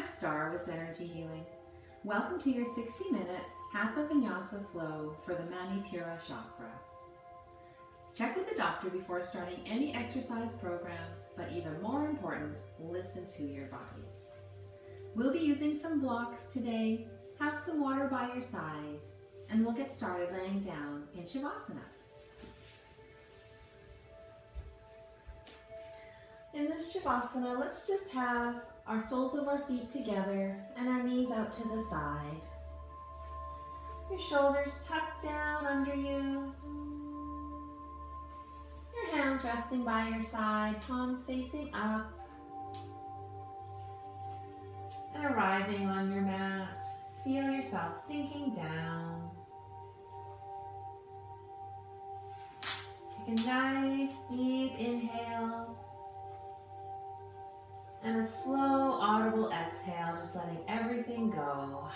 Star with Energy Healing. Welcome to your 60-minute hatha vinyasa flow for the Manipura Chakra. Check with the doctor before starting any exercise program, but even more important, listen to your body. We'll be using some blocks today. Have some water by your side, and we'll get started laying down in Shavasana. In this Shavasana, let's just have our soles of our feet together and our knees out to the side. Your shoulders tucked down under you. Your hands resting by your side, palms facing up. And arriving on your mat, feel yourself sinking down. Take a nice deep inhale. And a slow, audible exhale, just letting everything go.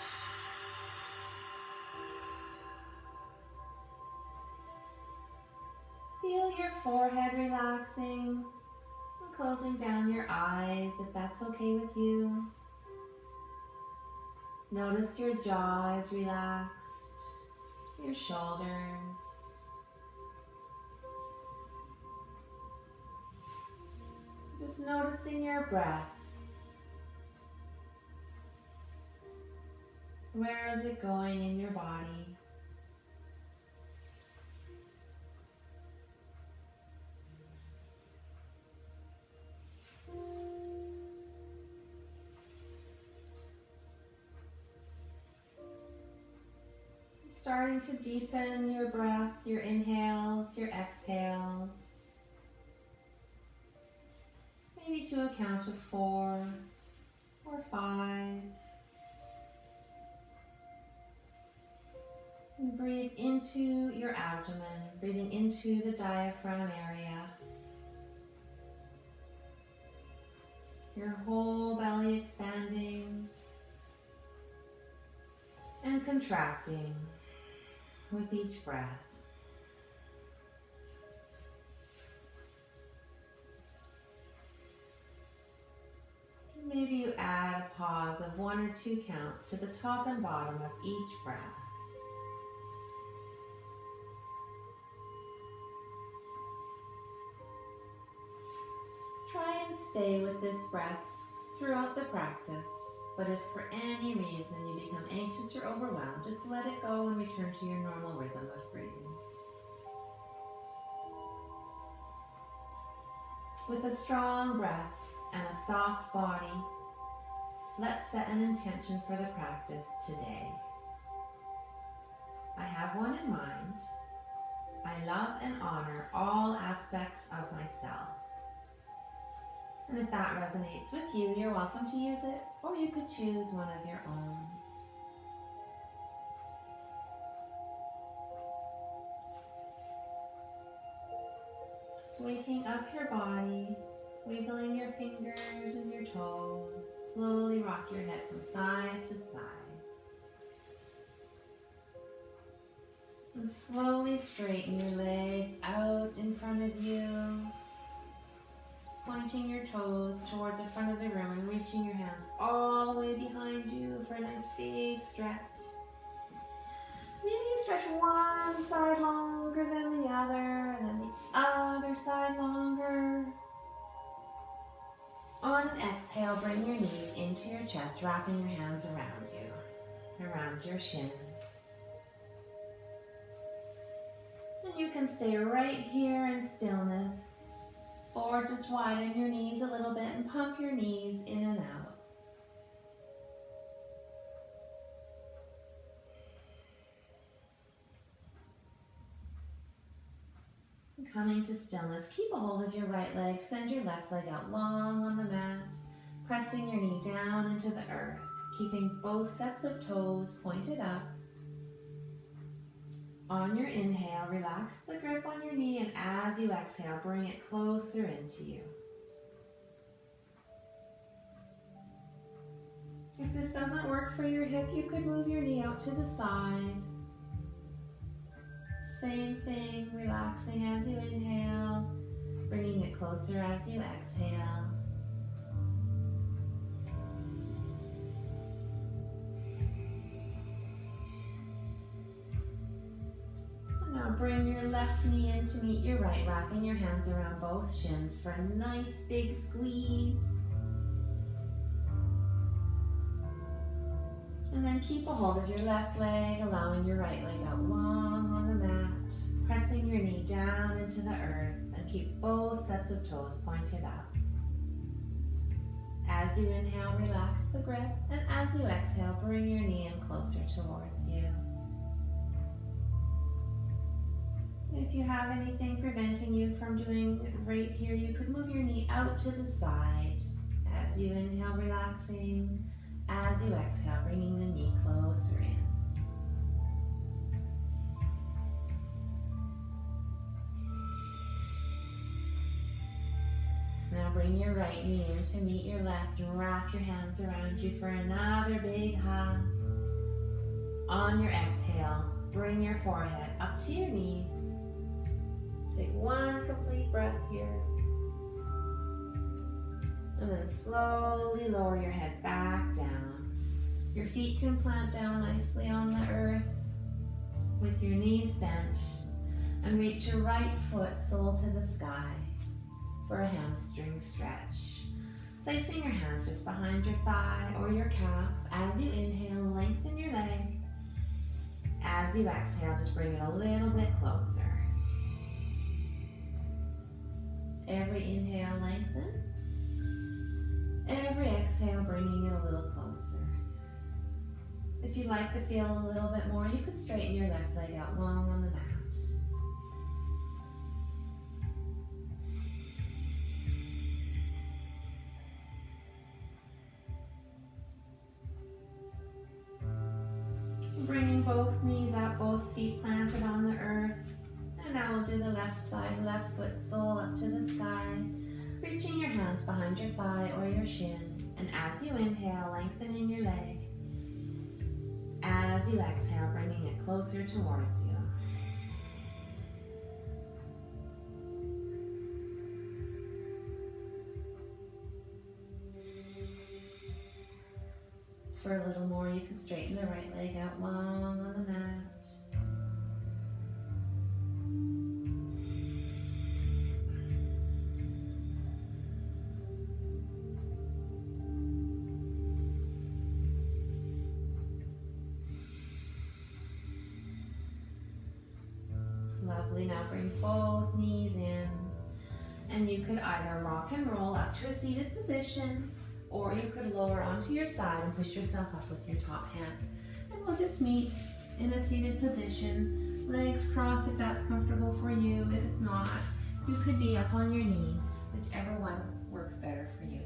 Feel your forehead relaxing and closing down your eyes if that's okay with you. Notice your jaw is relaxed, your shoulders. Just noticing your breath. Where is it going in your body? Starting to deepen your breath, your inhales, your exhales. Maybe to a count of 4 or 5. And breathe into your abdomen, breathing into the diaphragm area. Your whole belly expanding and contracting with each breath. Maybe you add a pause of 1 or 2 counts to the top and bottom of each breath. Try and stay with this breath throughout the practice, but if for any reason you become anxious or overwhelmed, just let it go and return to your normal rhythm of breathing. With a strong breath and a soft body, let's set an intention for the practice today. I have one in mind. I love and honor all aspects of myself. And if that resonates with you, you're welcome to use it, or you could choose one of your own. Just waking up your body, wiggling your fingers and your toes. Slowly rock your head from side to side. And slowly straighten your legs out in front of you. Pointing your toes towards the front of the room and reaching your hands all the way behind you for a nice big stretch. Maybe you stretch one side longer than the other, and then the other side longer. On an exhale, bring your knees into your chest, wrapping your hands around you, around your shins. And you can stay right here in stillness, or just widen your knees a little bit and pump your knees in and out. Coming to stillness, keep a hold of your right leg, send your left leg out long on the mat, pressing your knee down into the earth, keeping both sets of toes pointed up. On your inhale, relax the grip on your knee, and as you exhale, bring it closer into you. If this doesn't work for your hip, you could move your knee out to the side. Same thing, relaxing as you inhale, bringing it closer as you exhale. bring your left knee in to meet your right, wrapping your hands around both shins for a nice big squeeze. And then keep a hold of your left leg, allowing your right leg out long on the mat, pressing your knee down into the earth, and keep both sets of toes pointed up. As you inhale, relax the grip, and as you exhale, bring your knee in closer towards you. If you have anything preventing you from doing it right here, you could move your knee out to the side. As you inhale, relaxing. As you exhale, bringing the knee closer in. Now bring your right knee in to meet your left and wrap your hands around you for another big hug. On your exhale, bring your forehead up to your knees. Take one complete breath here. And then slowly lower your head back down. Your feet can plant down nicely on the earth with your knees bent, and reach your right foot sole to the sky for a hamstring stretch. Placing your hands just behind your thigh or your calf. As you inhale, lengthen your leg. As you exhale, just bring it a little bit closer. Every inhale, lengthen. Every exhale, bringing it a little closer. If you'd like to feel a little bit more, you could straighten your left leg out long on the mat. Bringing both knees up, both feet planted on the earth. And now we'll do the left side, left foot sole up to the sky. Reaching your hands behind your thigh or your shin. And as you inhale, lengthening your leg. As you exhale, bringing it closer towards you. For a little more, you can straighten the right leg out long on the mat. Lovely, now bring both knees in. And you could either rock and roll up to a seated position, or you could lower onto your side and push yourself up with your top hand. And we'll just meet in a seated position, legs crossed if that's comfortable for you. If it's not, you could be up on your knees, whichever one works better for you.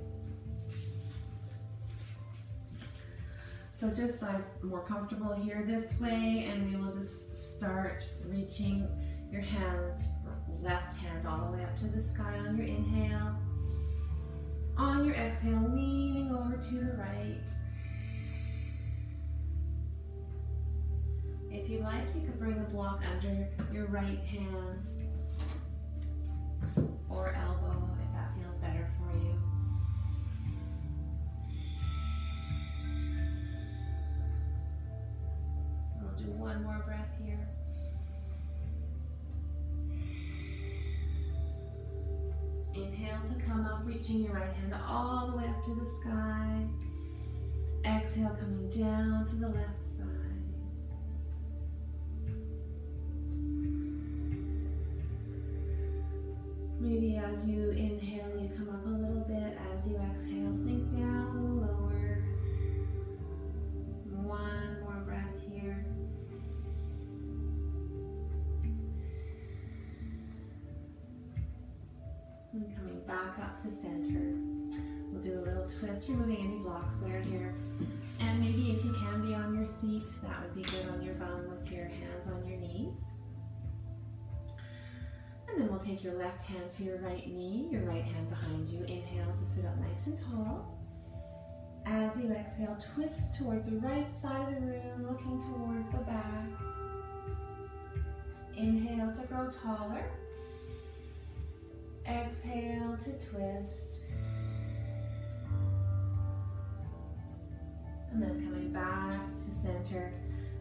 So just more comfortable here this way, and we will just start reaching your hands, left hand all the way up to the sky on your inhale. On your exhale, leaning over to the right. If you like, you could bring a block under your right hand or elbow if that feels better for you. We'll do one more breath here. Inhale to come up, reaching your right hand all the way up to the sky. Exhale, coming down to the left side. Maybe as you inhale, you come up a little bit. As you exhale, sink down a little lower. One more breath here. And coming back up to center. We'll do a little twist, removing any blocks that are here. And maybe if you can be on your seat, that would be good on your bum with your hands on your knees. And then we'll take your left hand to your right knee, your right hand behind you. Inhale to sit up nice and tall. As you exhale, twist towards the right side of the room, looking towards the back. Inhale to grow taller. Exhale to twist. And then coming back to center,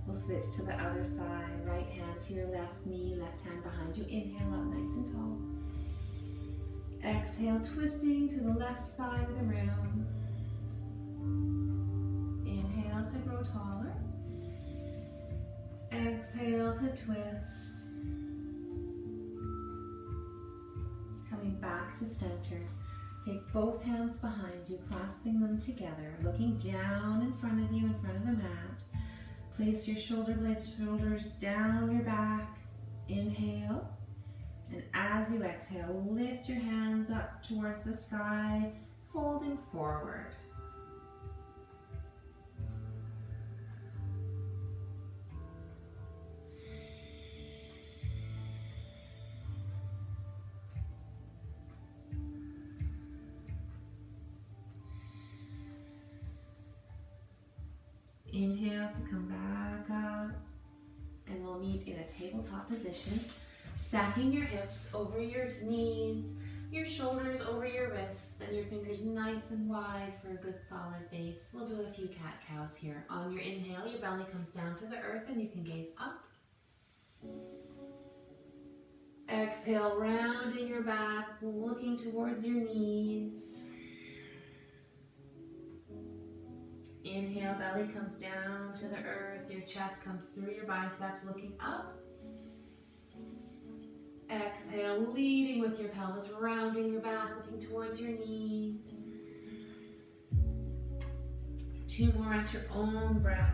We'll switch to the other side. Right hand to your left knee, left hand behind you. Inhale up nice and tall. Exhale, twisting to the left side of the room. Inhale to grow taller. Exhale to twist. Coming back to center. Take both hands behind you, clasping them together, looking down in front of you, in front of the mat. Place your shoulder blades, shoulders down your back. Inhale. And as you exhale, lift your hands up towards the sky, folding forward. Inhale to come back up, and we'll meet in a tabletop position, stacking your hips over your knees, your shoulders over your wrists, and your fingers nice and wide for a good solid base. We'll do a few cat-cows here. On your inhale, your belly comes down to the earth and you can gaze up. Exhale, rounding your back, looking towards your knees. Inhale, belly comes down to the earth, your chest comes through your biceps, looking up. Exhale, leading with your pelvis, rounding your back, looking towards your knees. 2 more at your own breath.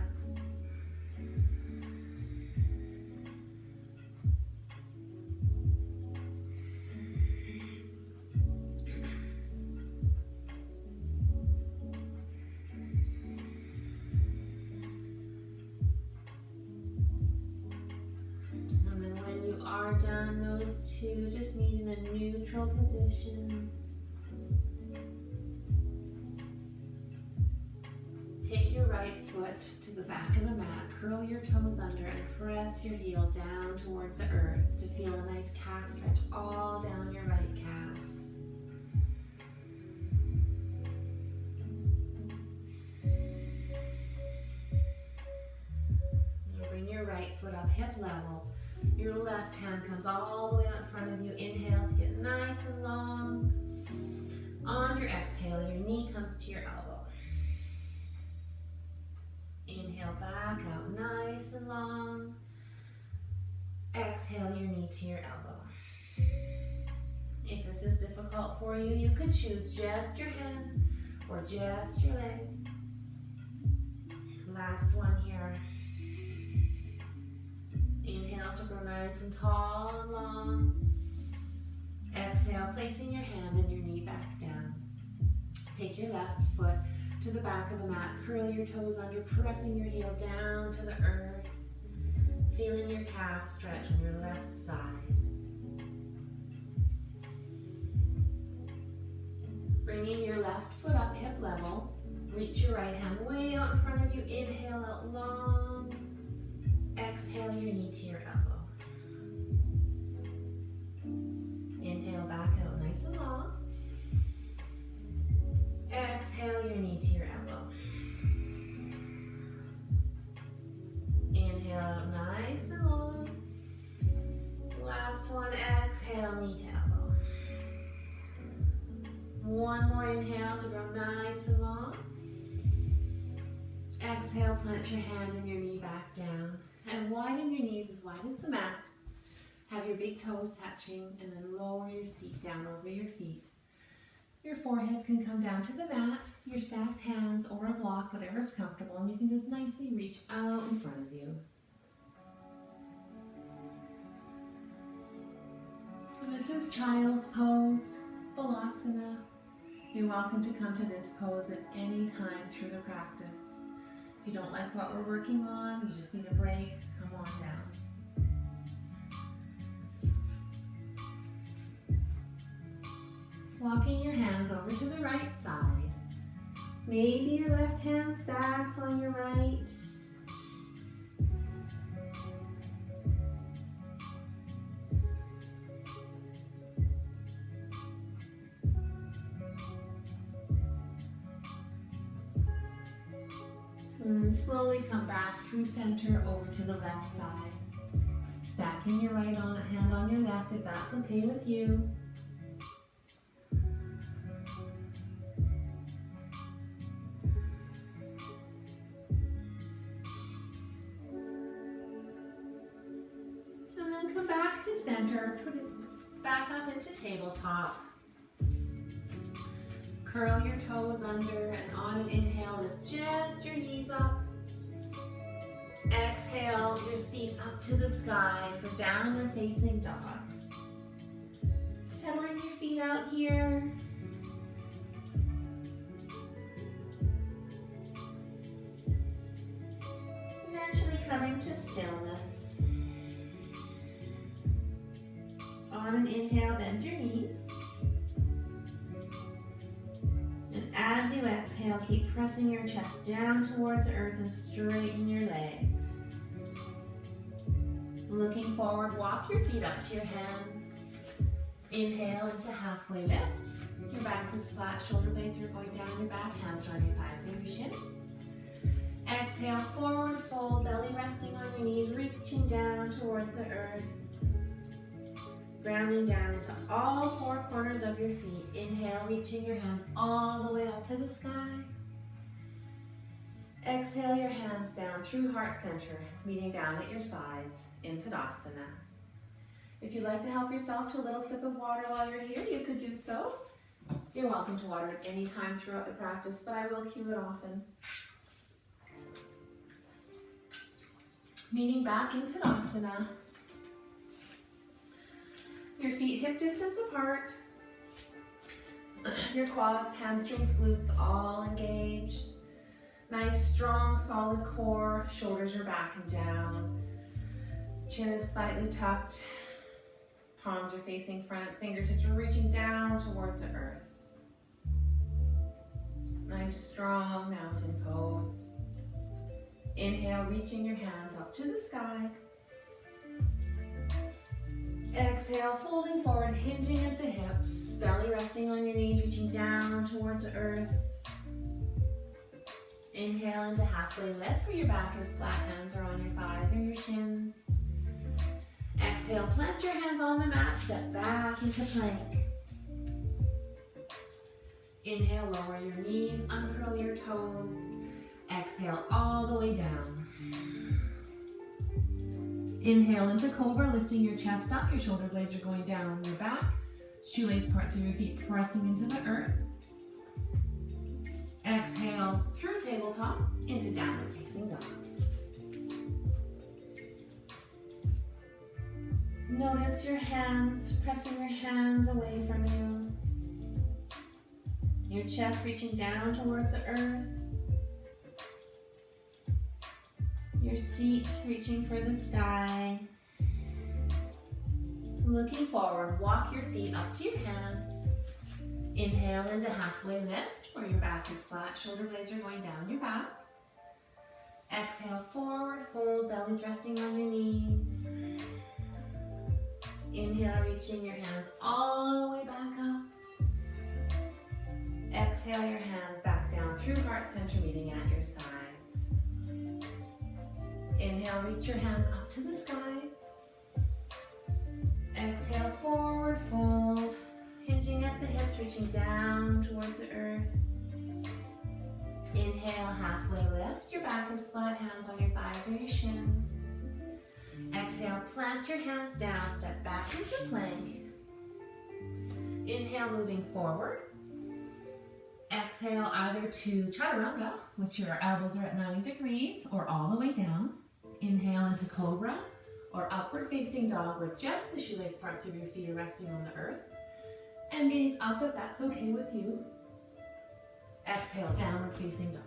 Done those 2, just meet in a neutral position. Take your right foot to the back of the mat, curl your toes under and press your heel down towards the earth to feel a nice calf stretch all down your right calf. Now bring your right foot up hip level. Your left hand comes all the way out in front of you. Inhale to get nice and long. On your exhale, your knee comes to your elbow. Inhale back out nice and long. Exhale your knee to your elbow. If this is difficult for you, you could choose just your hand or just your leg. Last one here. Inhale to grow nice and tall and long. Exhale, placing your hand and your knee back down. Take your left foot to the back of the mat. Curl your toes under, pressing your heel down to the earth. Feeling your calf stretch on your left side. Bringing your left foot up hip level. Reach your right hand way out in front of you. Inhale out long. Exhale your knee to your elbow. Inhale back out nice and long. Exhale your knee to your elbow. Inhale out nice and long. Last one, exhale knee to elbow. One more inhale to grow nice and long. Exhale, plant your hand and your knee back down. And widen your knees as wide as the mat. Have your big toes touching and then lower your seat down over your feet. Your forehead can come down to the mat, your stacked hands or a block, whatever's comfortable, and you can just nicely reach out in front of you. So this is Child's Pose, Balasana. You're welcome to come to this pose at any time through the practice. If you don't like what we're working on, you just need a break, come on down. Walking your hands over to the right side. Maybe your left hand stacks on your right. And then slowly come back through center over to the left side. Stacking your right hand on your left if that's okay with you. And then come back to center, put it back up into tabletop. Curl your toes under, and on an inhale, lift just your knees up. Exhale your seat up to the sky for downward facing dog. Pedaling your feet out here. Eventually coming to stillness. On an inhale, bend your knees. And as you exhale, keep pressing your chest down towards the earth and straighten your legs. Looking forward, walk your feet up to your hands. Inhale into halfway lift. Your back is flat, shoulder blades are going down your back, hands are on your thighs and your shins. Exhale, forward fold, belly resting on your knees, reaching down towards the earth. Grounding down into all four corners of your feet. Inhale, reaching your hands all the way up to the sky. Exhale your hands down through heart center, meeting down at your sides in Tadasana. If you'd like to help yourself to a little sip of water while you're here, you could do so. You're welcome to water at any time throughout the practice, but I will cue it often. Meeting back in Tadasana. Your feet hip distance apart. Your quads, hamstrings, glutes all engaged. Nice, strong, solid core. Shoulders are back and down. Chin is slightly tucked. Palms are facing front. Fingertips are reaching down towards the earth. Nice, strong mountain pose. Inhale, reaching your hands up to the sky. Exhale, folding forward, hinging at the hips. Belly resting on your knees, reaching down towards the earth. Inhale into halfway lift where your back is flat, hands are on your thighs or your shins. Exhale, plant your hands on the mat, step back into plank. Inhale, lower your knees, uncurl your toes. Exhale all the way down. Inhale into Cobra, lifting your chest up, your shoulder blades are going down your back. Shoelace parts of your feet pressing into the earth. Exhale through tabletop into downward facing dog. Notice your hands, pressing your hands away from you. Your chest reaching down towards the earth. Your seat reaching for the sky. Looking forward, walk your feet up to your hands. Inhale into halfway lift, where your back is flat, shoulder blades are going down your back. Exhale, forward fold, belly's resting on your knees. Inhale, reaching your hands all the way back up. Exhale your hands back down through heart center, meeting at your sides. Inhale, reach your hands up to the sky. Exhale, forward fold. Hinging at the hips, reaching down towards the earth. Inhale, halfway lift. Your back is flat, hands on your thighs or your shins. Exhale, plant your hands down, step back into plank. Inhale, moving forward. Exhale, either to Chaturanga, which your elbows are at 90 degrees, or all the way down. Inhale into Cobra, or upward facing dog, where just the shoelace parts of your feet are resting on the earth. And gaze up if that's okay with you. Exhale, downward facing dog.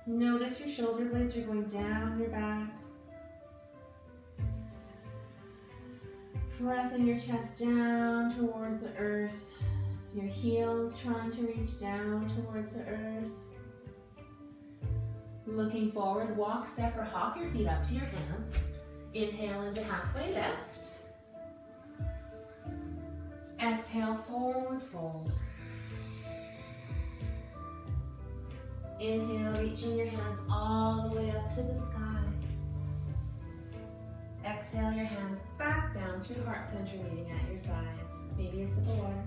Notice your shoulder blades are going down your back. Pressing your chest down towards the earth. Your heels trying to reach down towards the earth. Looking forward, walk, step, or hop your feet up to your hands. Inhale into halfway lift. Exhale, forward fold. Inhale, reaching your hands all the way up to the sky. Exhale your hands back down through heart center, meeting at your sides. Maybe a sip of water.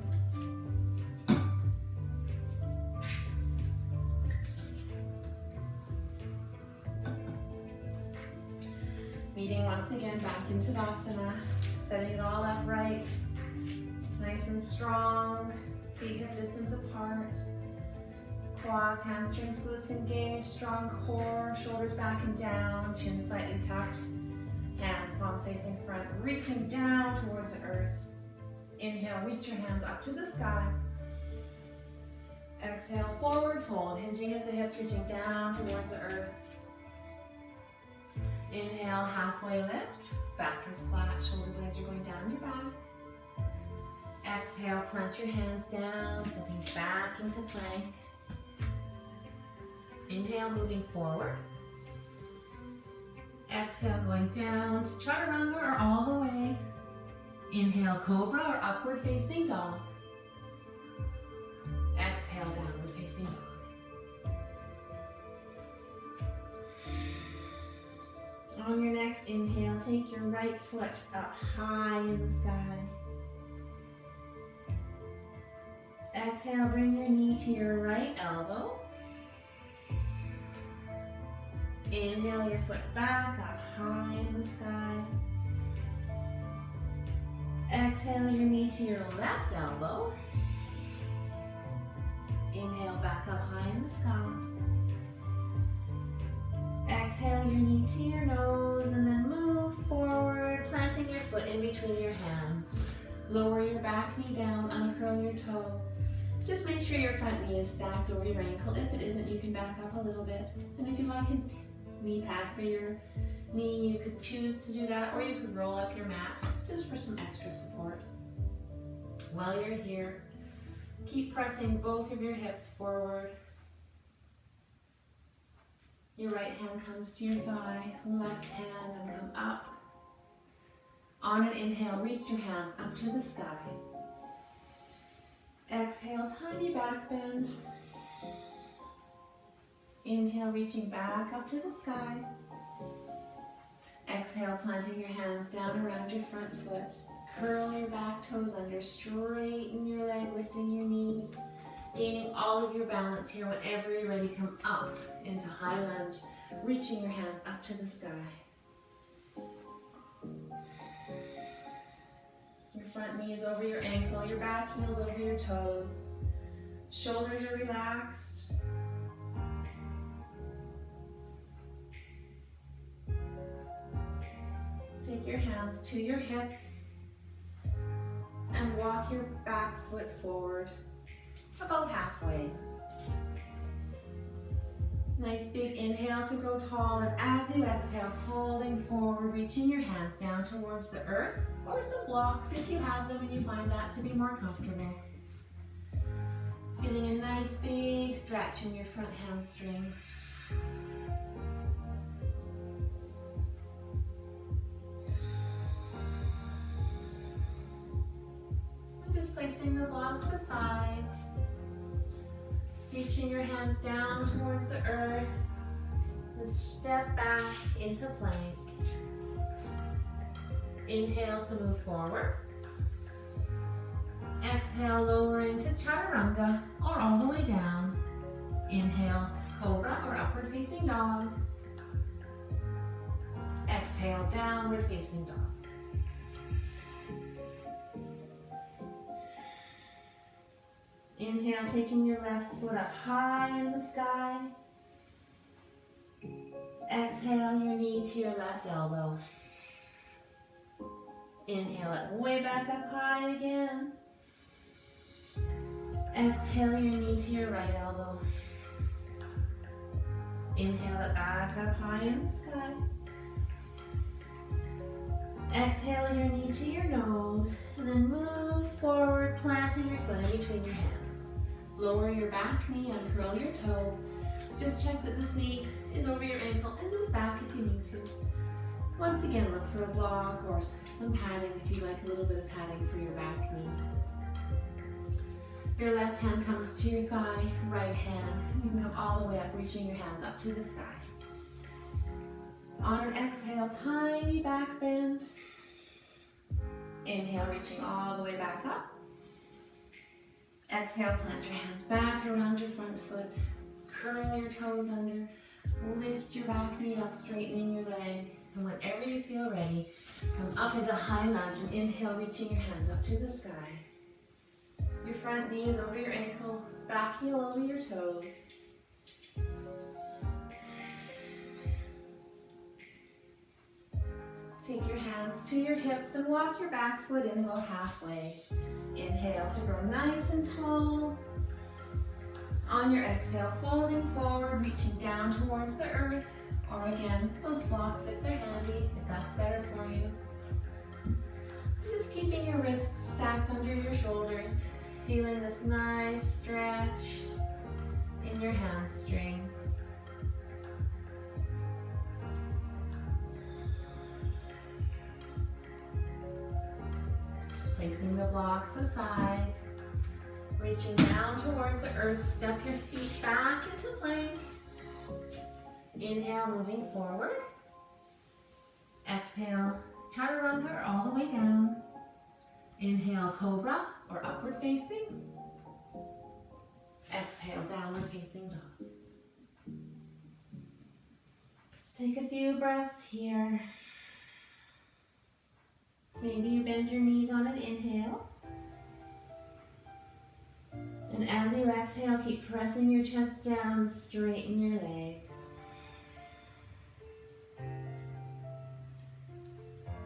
Meeting once again back into Tadasana, setting it all up right, nice and strong, feet hip distance apart, quads, hamstrings, glutes engaged, strong core, shoulders back and down, chin slightly tucked, hands palms facing front, reaching down towards the earth. Inhale, reach your hands up to the sky. Exhale, forward fold, hinging at the hips, reaching down towards the earth. Inhale, halfway lift, back is flat, shoulder blades are going down your back. Exhale, plant your hands down, stepping back into plank. Inhale, moving forward. Exhale, going down to chaturanga or all the way. Inhale, cobra or upward facing dog. Exhale, downward facing dog. On your next inhale, take your right foot up high in the sky. Exhale, bring your knee to your right elbow. Inhale your foot back up high in the sky. Exhale your knee to your left elbow. Inhale back up high in the sky. Exhale your knee to your nose and then move forward, planting your foot in between your hands. Lower your back knee down, uncurl your toe. Just make sure your front knee is stacked over your ankle. If it isn't, you can back up a little bit. And if you like a knee pad for your knee, you could choose to do that, or you could roll up your mat just for some extra support. While you're here, keep pressing both of your hips forward. Your right hand comes to your thigh, left hand, and come up. On an inhale, reach your hands up to the sky. Exhale, tiny back bend. Inhale, reaching back up to the sky. Exhale, planting your hands down around your front foot. Curl your back toes under, straighten your leg, lifting your knee. Gaining all of your balance here. Whenever you're ready, come up into high lunge, reaching your hands up to the sky. Your front knee is over your ankle, your back heel's over your toes. Shoulders are relaxed. Take your hands to your hips and walk your back foot forward. About halfway. Nice big inhale to grow tall, and as you exhale, folding forward, reaching your hands down towards the earth, or some blocks if you have them and you find that to be more comfortable. Feeling a nice big stretch in your front hamstring. And just placing the blocks aside. Reaching your hands down towards the earth. And step back into plank. Inhale to move forward. Exhale, lowering to chaturanga or all the way down. Inhale, cobra or upward facing dog. Exhale, downward facing dog. Inhale, taking your left foot up high in the sky. Exhale, your knee to your left elbow. Inhale it way back up high again. Exhale your knee to your right elbow. Inhale it back up high in the sky. Exhale your knee to your nose, and then move forward, planting your foot in between your hands. Lower your back knee, uncurl your toe. Just check that this knee is over your ankle and move back if you need to. Once again, look for a block or some padding if you like a little bit of padding for your back knee. Your left hand comes to your thigh, right hand. You can come all the way up, reaching your hands up to the sky. On an exhale, tiny back bend. Inhale, reaching all the way back up. Exhale, plant your hands back around your front foot. Curl your toes under. Lift your back knee up, straightening your leg. And whenever you feel ready, come up into high lunge and inhale, reaching your hands up to the sky. Your front knee is over your ankle, back heel over your toes. Take your hands to your hips and walk your back foot in about halfway. Inhale to grow nice and tall. On your exhale, folding forward, reaching down towards the earth, or again, those blocks if they're handy, if that's better for you. Just keeping your wrists stacked under your shoulders, feeling this nice stretch in your hamstring. Just placing the blocks aside. Reaching down towards the earth, step your feet back into plank. Inhale, moving forward. Exhale, chaturanga or all the way down. Inhale, cobra or upward facing. Exhale, downward facing dog. Just take a few breaths here. Maybe you bend your knees on an inhale. And as you exhale, keep pressing your chest down and straighten your legs.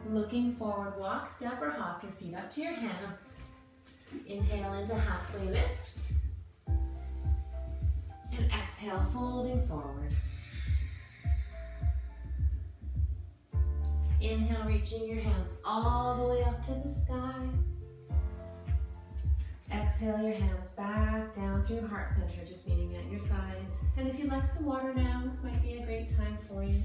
Looking forward, walk, step, or hop your feet up to your hands. Inhale into halfway lift. And exhale, folding forward. Inhale, reaching your hands all the way up to the sky. Exhale your hands back down through heart center, just meeting at your sides. And if you'd like some water now, might be a great time for you.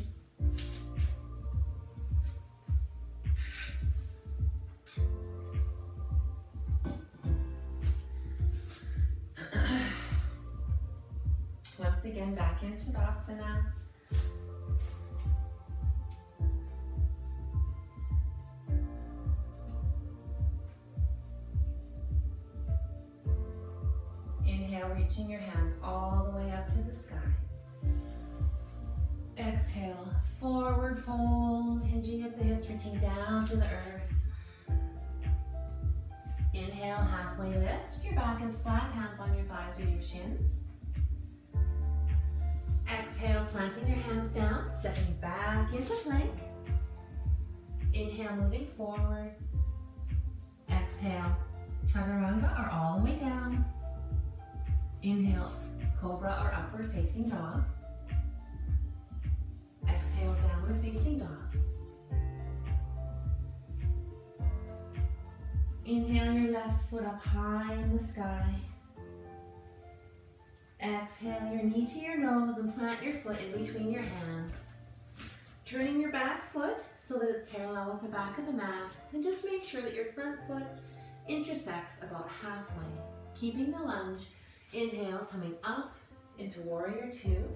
Once again, back into Tadasana. Inhale, reaching your hands all the way up to the sky. Exhale, forward fold, hinging at the hips, reaching down to the earth. Inhale, halfway lift. Your back is flat, hands on your thighs or your shins. Exhale, planting your hands down, stepping back into plank. Inhale, moving forward. Exhale, chaturanga or all the way down. Inhale, cobra or upward facing dog. Exhale, downward facing dog. Inhale your left foot up high in the sky. Exhale your knee to your nose and plant your foot in between your hands. Turning your back foot so that it's parallel with the back of the mat, and just make sure that your front foot intersects about halfway. Keeping the lunge. Inhale, coming up into warrior two.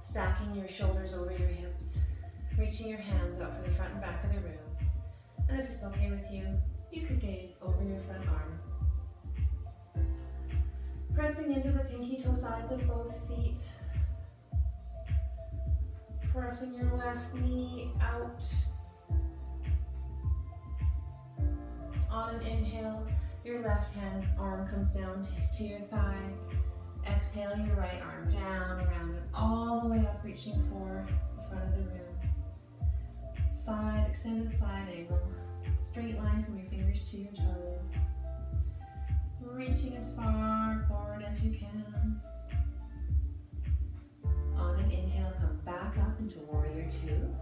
Stacking your shoulders over your hips. Reaching your hands out for the front and back of the room. And if it's okay with you, you could gaze over your front arm. Pressing into the pinky toe sides of both feet. Pressing your left knee out. On an inhale, your left hand arm comes down to your thigh. Exhale your right arm down, around and all the way up, reaching for the front of the room. Side, extended side angle. Straight line from your fingers to your toes. Reaching as far forward as you can. On an inhale, come back up into warrior two.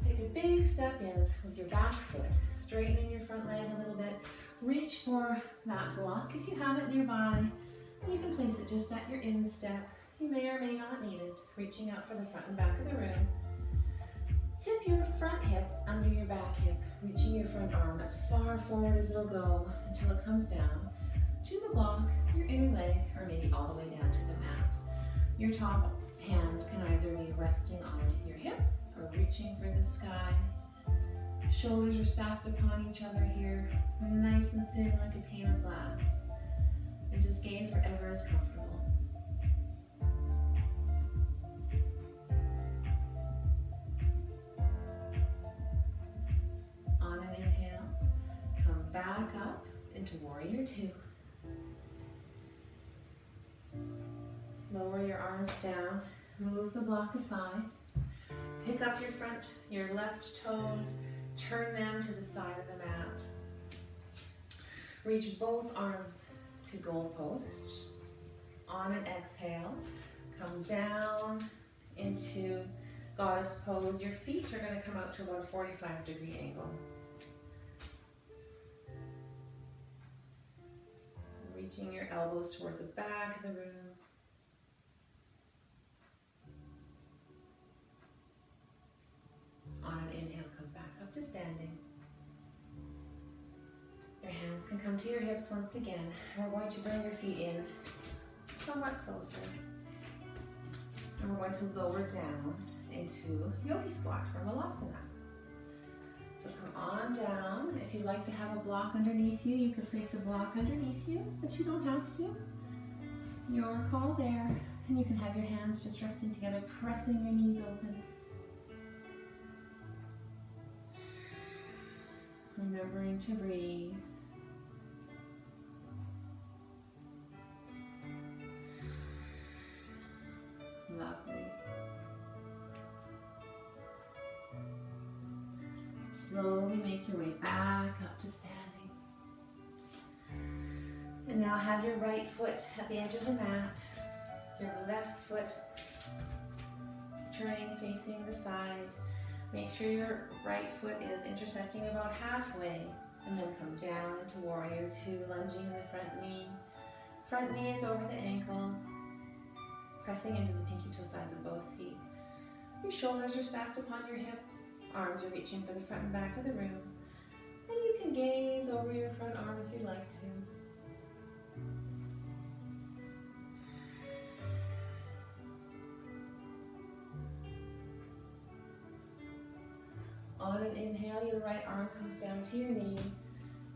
Take a big step in with your back foot, straightening your front leg a little bit. Reach for that block if you have it nearby, and you can place it just at your instep. You may or may not need it. Reaching out for the front and back of the room. Tip your front hip under your back hip, reaching your front arm as far forward as it'll go until it comes down. to the block, your inner leg, or maybe all the way down to the mat. Your top hand can either be resting on your hip or reaching for the sky. Shoulders are stacked upon each other here, nice and thin like a pane of glass. And just gaze wherever is comfortable. On an inhale, come back up into Warrior Two. Lower your arms down, move the block aside. Pick up your left toes, turn them to the side of the mat. Reach both arms to goal post. On an exhale, come down into goddess pose. Your feet are going to come out to about a 45-degree angle. Reaching your elbows towards the back of the room. On an inhale, come back up to standing. Your hands can come to your hips once again. We're going to bring your feet in somewhat closer. And we're going to lower down into yogi squat or malasana. So come on down. If you'd like to have a block underneath you, you could place a block underneath you, but you don't have to. Your call there. And you can have your hands just resting together, pressing your knees open. Remembering to breathe. Lovely. Slowly make your way back up to standing. And now have your right foot at the edge of the mat, your left foot turning, facing the side. Make sure your right foot is intersecting about halfway, and then come down into Warrior Two, lunging in the front knee. Front knee is over the ankle, pressing into the pinky toe sides of both feet. Your shoulders are stacked upon your hips, arms are reaching for the front and back of the room, and you can gaze over your front arm if you'd like to. On an inhale, your right arm comes down to your knee.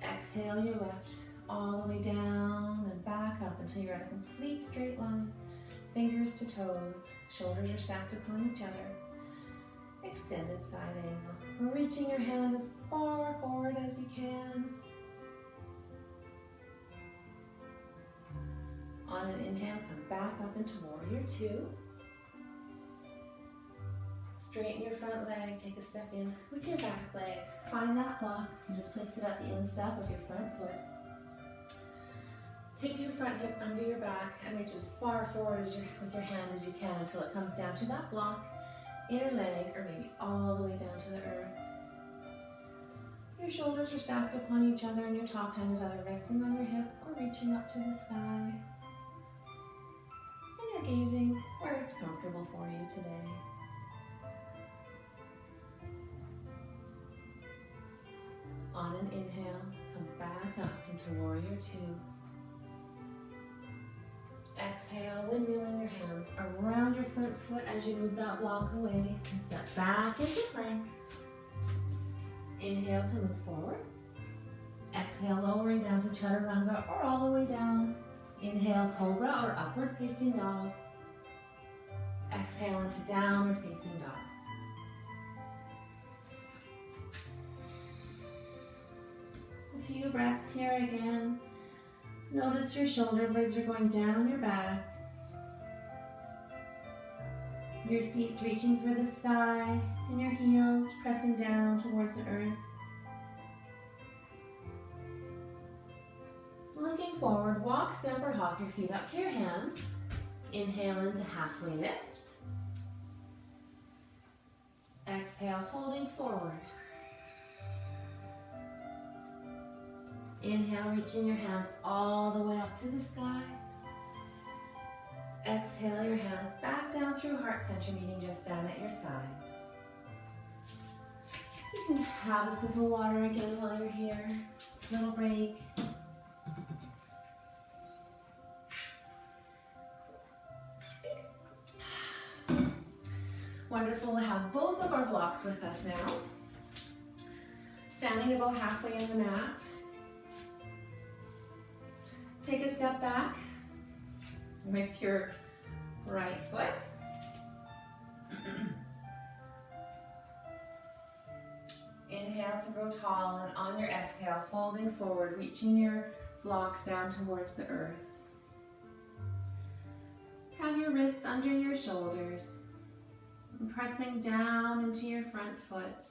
Exhale, your left all the way down and back up until you're at a complete straight line. Fingers to toes, shoulders are stacked upon each other. Extended side angle. Reaching your hand as far forward as you can. On an inhale, come back up into Warrior Two. Straighten your front leg, take a step in with your back leg. Find that block and just place it at the instep of your front foot. Tip your front hip under your back and reach as far forward with your hand as you can until it comes down to that block, inner leg, or maybe all the way down to the earth. Your shoulders are stacked upon each other and your top hand is either resting on your hip or reaching up to the sky. And you're gazing where it's comfortable for you today. On an inhale, come back up into Warrior Two. Exhale, windmilling your hands around your front foot as you move that block away and step back into plank. Inhale to move forward. Exhale, lowering down to Chaturanga or all the way down. Inhale, Cobra or upward facing dog. Exhale into downward facing dog. A few breaths here again. Notice your shoulder blades are going down your back. Your seat's reaching for the sky and your heels pressing down towards the earth. Looking forward, walk, step, or hop your feet up to your hands. Inhale into halfway lift. Exhale, folding forward. Inhale, reaching your hands all the way up to the sky. Exhale, your hands back down through heart center, meeting just down at your sides. You can have a sip of water again while you're here. Little break. wonderful to have both of our blocks with us now. Standing about halfway in the mat. Take a step back with your right foot. Inhale to grow tall, and on your exhale, folding forward, reaching your blocks down towards the earth. Have your wrists under your shoulders, and pressing down into your front foot.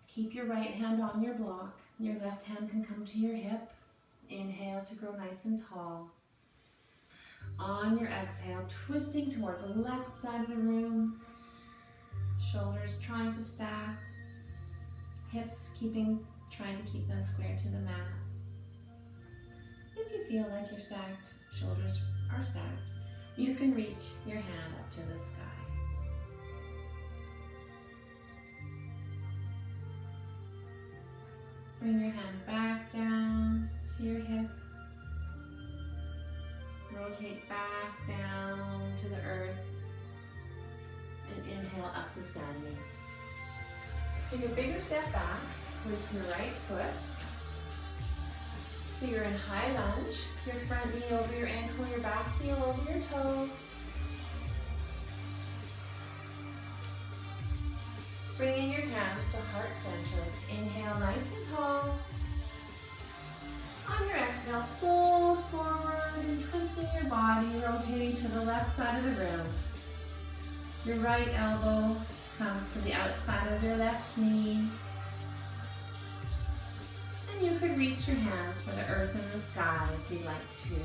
Keep your right hand on your block. Your left hand can come to your hip. Inhale to grow nice and tall. On your exhale, twisting towards the left side of the room. Shoulders trying to stack. Hips trying to keep them square to the mat. If you feel like you're stacked, shoulders are stacked, you can reach your hand up to the sky. Bring your hand back down to your hip. Rotate back down to the earth. And inhale up to standing. Take a bigger step back with your right foot. So you're in high lunge. Your front knee over your ankle, your back heel over your toes. Bringing your hands to heart center. Inhale nice and tall. On your exhale, fold forward and twisting your body, rotating to the left side of the room. Your right elbow comes to the outside of your left knee. And you could reach your hands for the earth and the sky if you'd like to.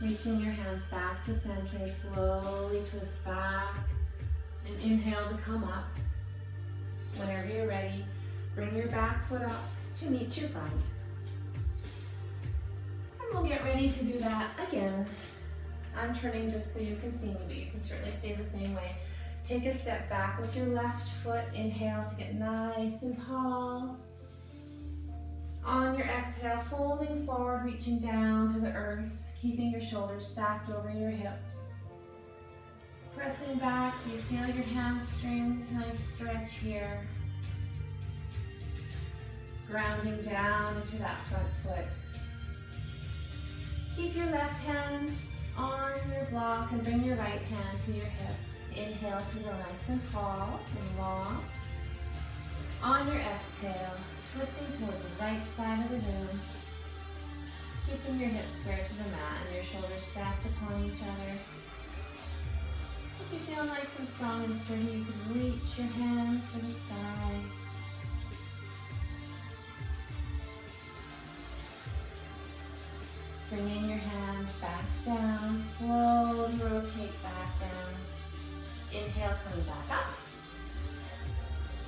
Reaching your hands back to center, slowly twist back and inhale to come up. Whenever you're ready, bring your back foot up to meet your front. And we'll get ready to do that again. I'm turning just so you can see me, but you can certainly stay the same way. Take a step back with your left foot. Inhale to get nice and tall. On your exhale, folding forward, reaching down to the earth, keeping your shoulders stacked over your hips. Pressing back so you feel your hamstring, nice stretch here. Grounding down into that front foot. Keep your left hand on your block and bring your right hand to your hip. Inhale to grow nice and tall and long. On your exhale, twisting towards the right side of the room. Keeping your hips square to the mat and your shoulders stacked upon each other. If you feel nice and strong and sturdy, you can reach your hand for the sky. Bringing your hand back down, slowly rotate back down. Inhale, coming back up.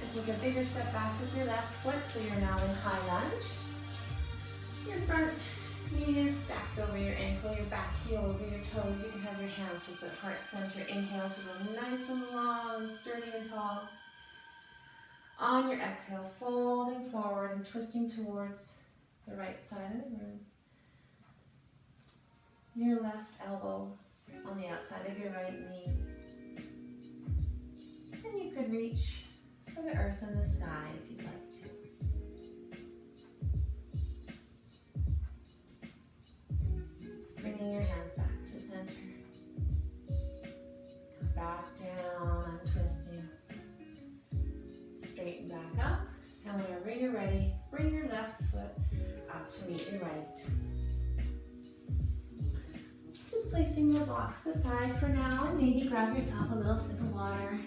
And take a bigger step back with your left foot, so you're now in high lunge. Your front knee is stacked over your ankle, your back heel over your toes. You can have your hands just at heart center. Inhale to go nice and long and sturdy and tall. On your exhale, folding forward and twisting towards the right side of the room. Your left elbow on the outside of your right knee. And you could reach for the earth and the sky if you'd like to. Bringing your hands back to center. Come back down and twisting. Straighten back up. And whenever you're ready, bring your left foot up to meet your right. Just placing the blocks aside for now, and maybe grab yourself a little sip of water.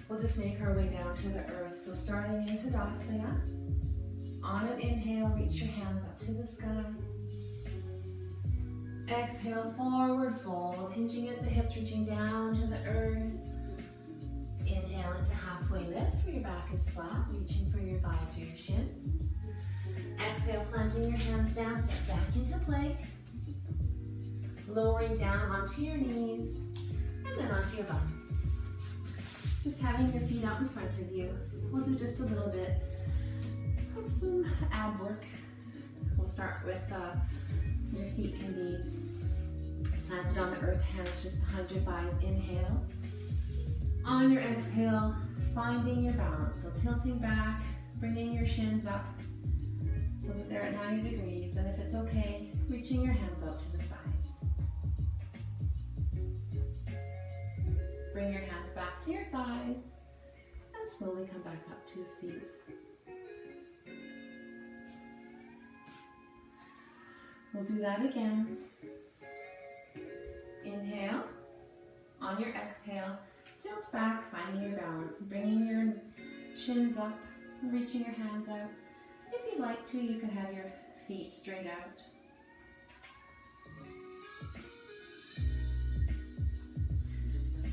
We'll just make our way down to the earth. So starting into Tadasana. On an inhale, reach your hands up to the sky. Exhale, forward fold, hinging at the hips, reaching down to the earth. Inhale into halfway lift, where your back is flat, reaching for your thighs or your shins. Exhale, planting your hands down, step back into plank. Lowering down onto your knees, and then onto your bum. just having your feet out in front of you. We'll do just a little bit of some ab work. We'll start with your feet can be planted on the earth, hands just behind your thighs. Inhale. On your exhale, finding your balance. So tilting back, bringing your shins up so that they're at 90 degrees. And if it's okay, reaching your hands out to the sides. Bring your hands back to your thighs and slowly come back up to a seat. We'll do that again. Inhale. On your exhale, tilt back, finding your balance, bringing your shins up, reaching your hands out. If you'd like to, you can have your feet straight out.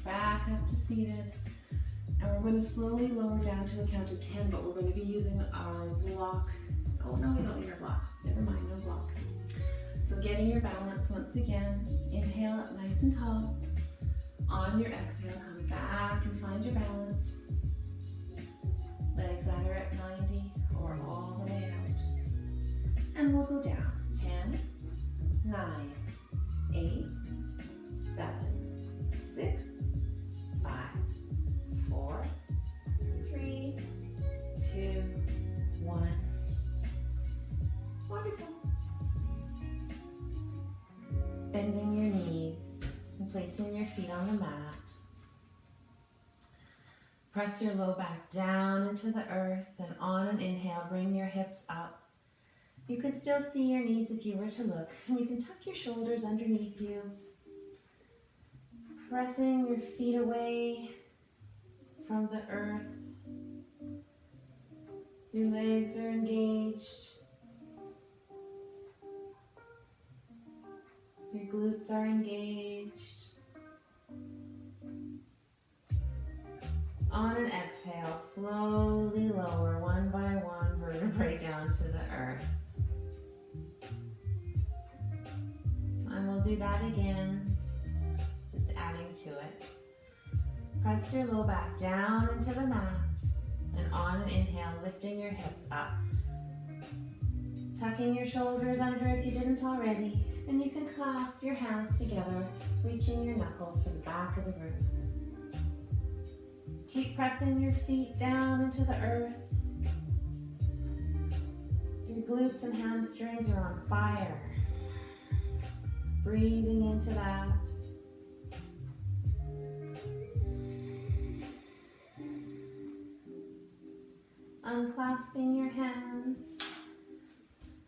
Back up to seated. And we're going to slowly lower down to a count of 10, but we're going to be using our block. Oh no, we don't need our block. Never mind, no block. So getting your balance once again. Inhale up nice and tall. On your exhale, come back and find your balance. Legs either at 90 or all the way out. And we'll go down. 10, 9, 8, 7, 6, 5, 4, 3, 2, 1. Wonderful. Bending your knees and placing your feet on the mat. Press your low back down into the earth, and on an inhale, bring your hips up. You can still see your knees if you were to look, and you can tuck your shoulders underneath you. Pressing your feet away from the earth. Your legs are engaged. Your glutes are engaged. On an exhale, slowly lower one by one vertebrae down to the earth. And we'll do that again, just adding to it. Press your low back down into the mat, and on an inhale, lifting your hips up. Tucking your shoulders under if you didn't already, and you can clasp your hands together, reaching your knuckles for the back of the room. Keep pressing your feet down into the earth. Your glutes and hamstrings are on fire. Breathing into that. Unclasping your hands.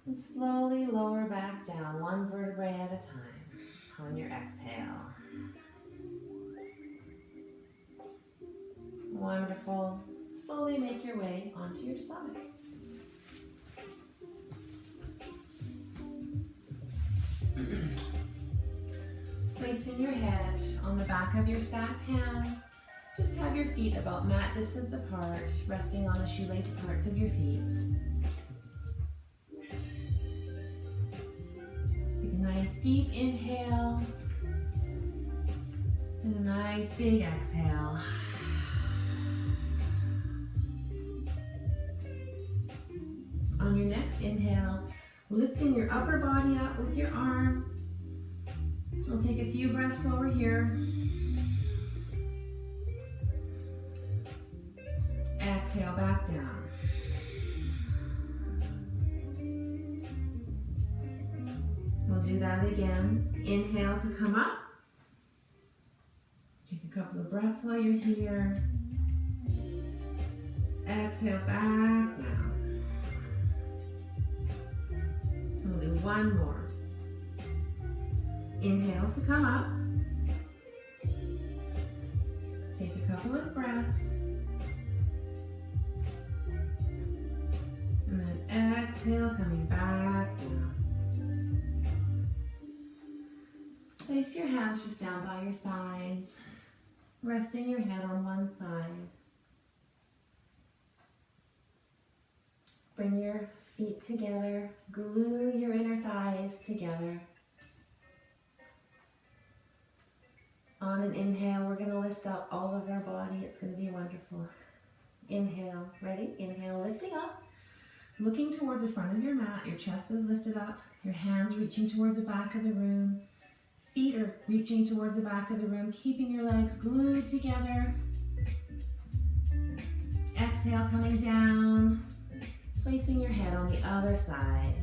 And slowly lower back down, one vertebrae at a time on your exhale. Wonderful. Slowly make your way onto your stomach. Placing your head on the back of your stacked hands, just have your feet about mat distance apart, resting on the shoelace parts of your feet. Take a nice deep inhale and a nice big exhale. On your next inhale, lifting your upper body up with your arms. We'll take a few breaths while we're here. Exhale back down. We'll do that again. Inhale to come up. Take a couple of breaths while you're here. Exhale back down. We'll do one more. Inhale to come up. Take a couple of breaths. And then exhale, coming back down. Place your hands just down by your sides, resting your head on one side. Bring your feet together, glue your inner thighs together. On an inhale, we're going to lift up all of our body. It's going to be wonderful. Inhale, ready? Inhale, lifting up, looking towards the front of your mat. Your chest is lifted up, your hands reaching towards the back of the room. Feet are reaching towards the back of the room, keeping your legs glued together. Exhale, coming down, placing your head on the other side.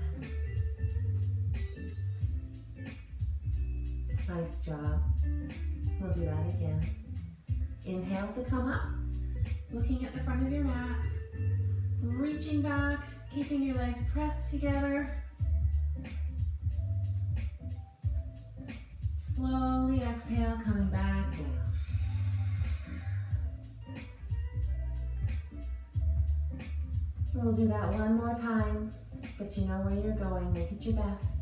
Nice job. We'll do that again. Inhale to come up, looking at the front of your mat, reaching back, keeping your legs pressed together. Slowly exhale, coming back down. We'll do that one more time, but you know where you're going. Make it your best.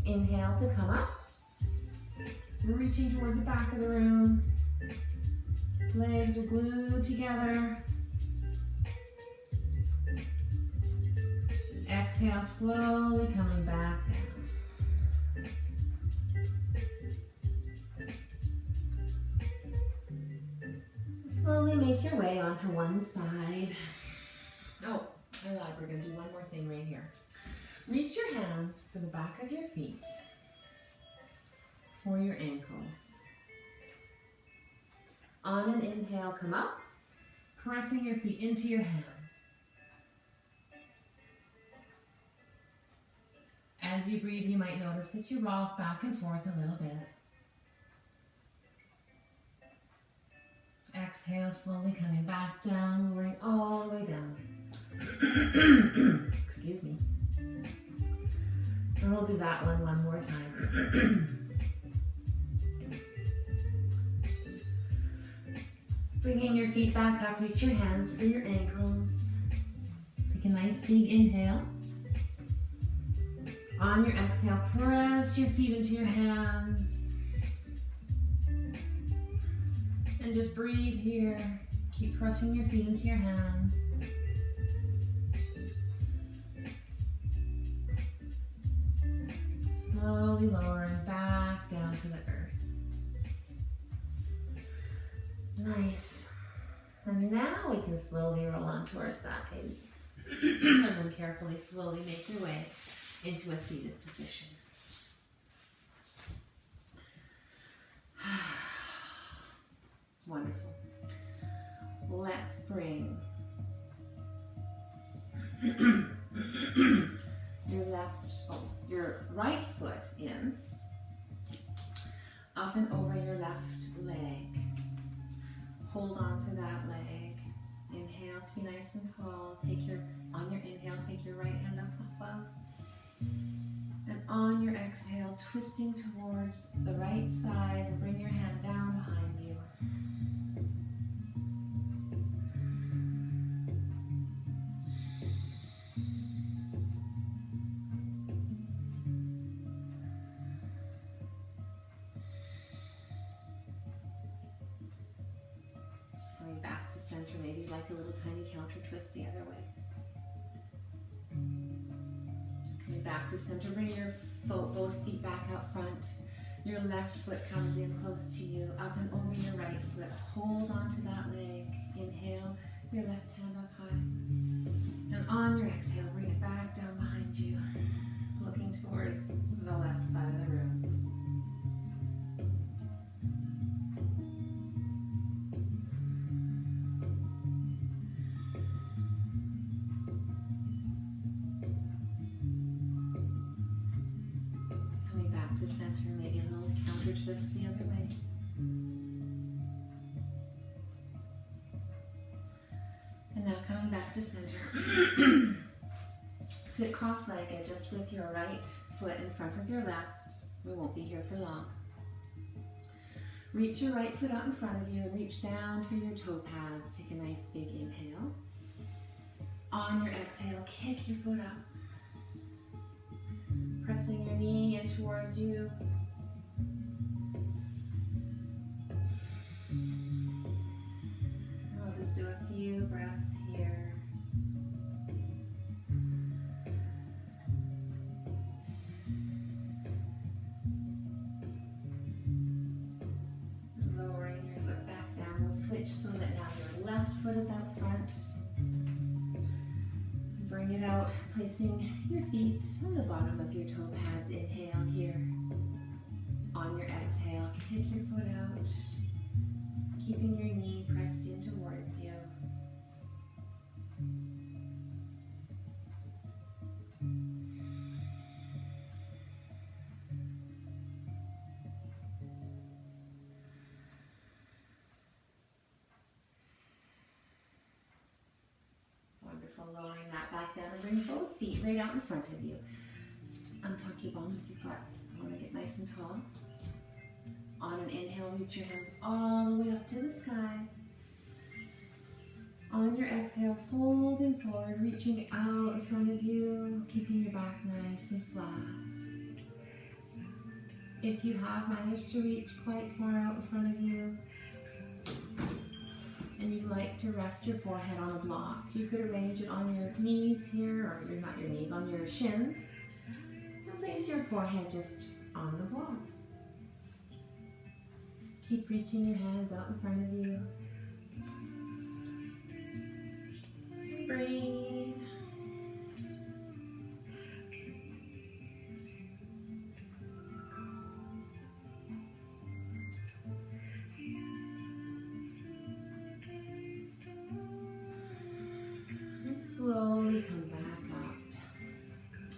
Inhale to come up, reaching towards the back of the room. Legs are glued together. Exhale, slowly coming back down. Slowly make your way onto one side. Oh, I lied. We're going to do one more thing right here. Reach your hands for the back of your feet, for your ankles. On an inhale, come up, pressing your feet into your hands. As you breathe, you might notice that you rock back and forth a little bit. Exhale, slowly coming back down, lowering all the way down. Excuse me. And we'll do that one more time. Bringing your feet back up, reach your hands for your ankles. Take a nice big inhale. On your exhale, press your feet into your hands. And just breathe here. Keep pressing your feet into your hands. Slowly lowering back down to the earth. Nice. And now we can slowly roll onto our sides. And then carefully, slowly make your way into a seated position. Wonderful. Let's bring your right foot in, up and over your left leg. Hold on to that leg. Inhale to be nice and tall. On your inhale, take your right hand up above. And on your exhale, twisting towards the right side, and bring your hand down behind you. Just coming back to center, maybe like a little tiny counter twist the other way. Coming back to center, bring your both feet back out front. Your left foot comes in close to you, up and over your right foot. Hold on to that leg. Inhale, your left hand up high. And on your exhale, bring it back down behind you, looking towards the left side of the room. To center, maybe a little counter twist the other way. And now coming back to center. Sit cross-legged, just with your right foot in front of your left. We won't be here for long. Reach your right foot out in front of you and reach down for your toe pads. Take a nice big inhale. On your exhale, kick your foot up. Pressing your knee in towards you. I'll just do a few breaths here. switch so that now your left foot is out front. Bring it out, placing your feet on the bottom of your toe pads. Inhale here. On your exhale, kick your foot out, keeping your knee pressed in towards you. Wonderful. Lowering that back down and bring both feet right out in front of you. Just untuck your bum if you've got, want to get nice and tall. On an inhale, reach your hands all the way up to the sky. On your exhale, folding forward, reaching out in front of you, keeping your back nice and flat. If you have managed to reach quite far out in front of you, and you'd like to rest your forehead on a block, you could arrange it on your knees here, or not your knees, on your shins, and place your forehead just on the block. Keep reaching your hands out in front of you. Breathe. And slowly come back up.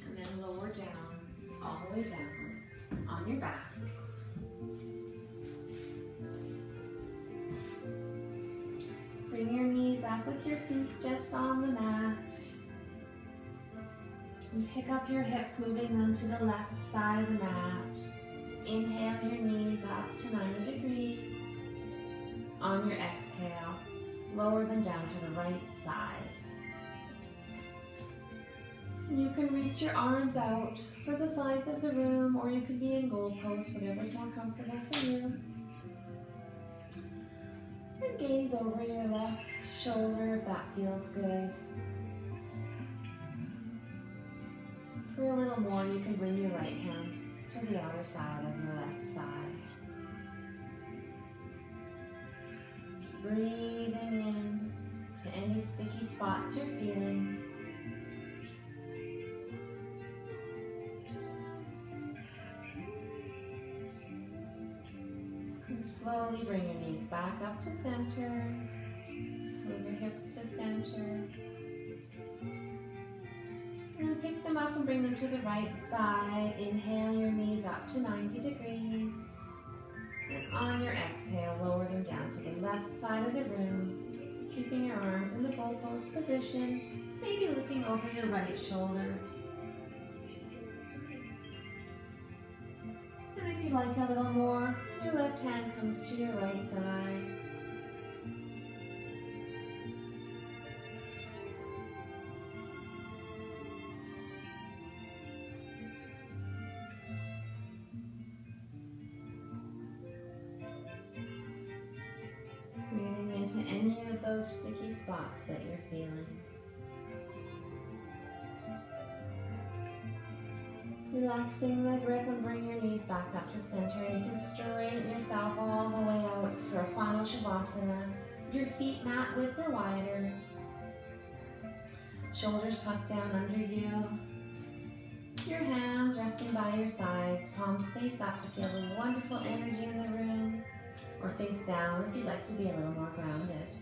And then lower down, all the way down on your back. Bring your knees up with your feet just on the mat. And pick up your hips, moving them to the left side of the mat. Inhale your knees up to 90 degrees. On your exhale, lower them down to the right side. You can reach your arms out for the sides of the room, or you can be in goalpost, whatever's more comfortable for you. And gaze over your left shoulder if that feels good. For a little more, you can bring your right hand to the outer side of your left thigh. Just breathing in to any sticky spots you're feeling. Slowly bring your knees back up to center. Move your hips to center. And then pick them up and bring them to the right side. Inhale your knees up to 90 degrees. And on your exhale, lower them down to the left side of the room, keeping your arms in the goalpost position, maybe looking over your right shoulder. And if you like a little more, your left hand comes to your right thigh. Breathing into any of those sticky spots that you're feeling. Relaxing the grip and bring your knees back up to center. And you can straighten yourself all the way out for a final Shavasana. Your feet mat width or wider. Shoulders tucked down under you. Your hands resting by your sides. Palms face up to feel the wonderful energy in the room. Or face down if you'd like to be a little more grounded.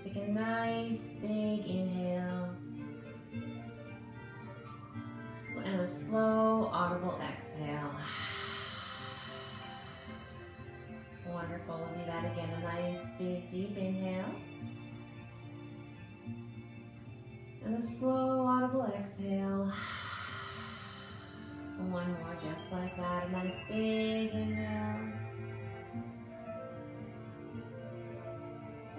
Take a nice big inhale. And a slow, audible exhale. Wonderful. We'll do that again. A nice, big, deep inhale. And a slow, audible exhale. And one more just like that. A nice, big inhale.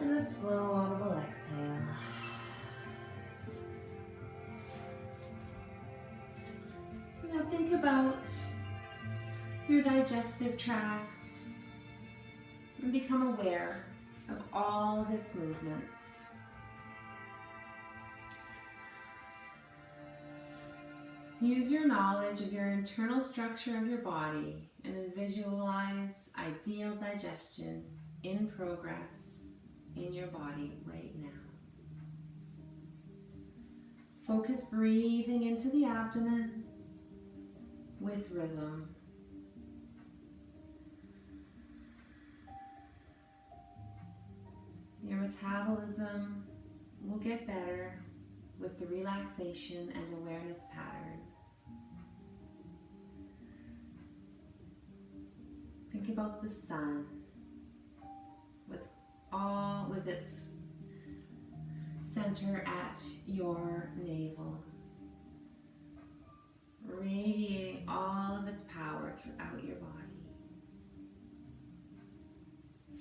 And a slow, audible exhale. Now think about your digestive tract and become aware of all of its movements. Use your knowledge of your internal structure of your body and then visualize ideal digestion in progress in your body right now. Focus breathing into the abdomen with rhythm. Your metabolism will get better with the relaxation and awareness pattern. Think about the sun with its center at your navel, radiating all of its power throughout your body.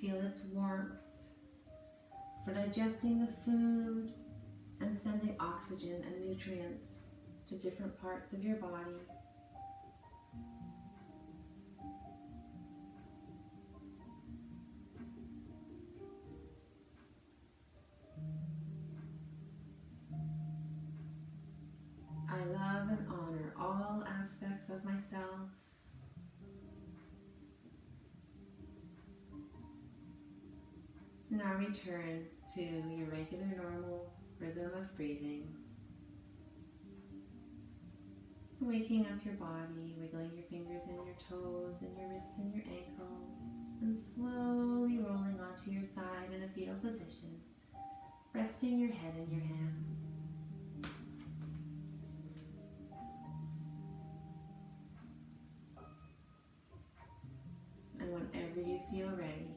Feel its warmth for digesting the food and sending oxygen and nutrients to different parts of your body. I love and honor all aspects of myself. Now return to your regular normal rhythm of breathing. Waking up your body, wiggling your fingers and your toes and your wrists and your ankles, and slowly rolling onto your side in a fetal position, resting your head in your hands. And whenever you feel ready,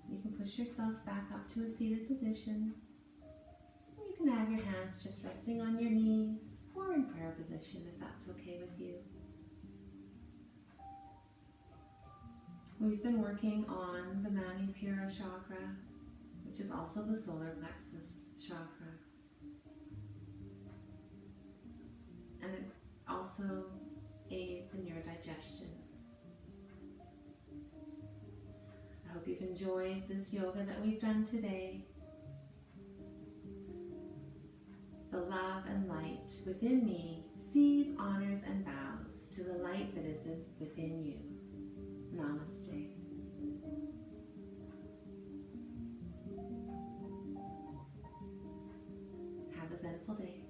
you can push yourself back up to a seated position. You can have your hands just resting on your knees or in prayer position if that's okay with you. We've been working on the Manipura chakra, which is also the solar plexus chakra. And it also aids in your digestion. I hope you've enjoyed this yoga that we've done today. The love and light within me sees, honors, and bows to the light that is within you. Namaste. Have a zenful day.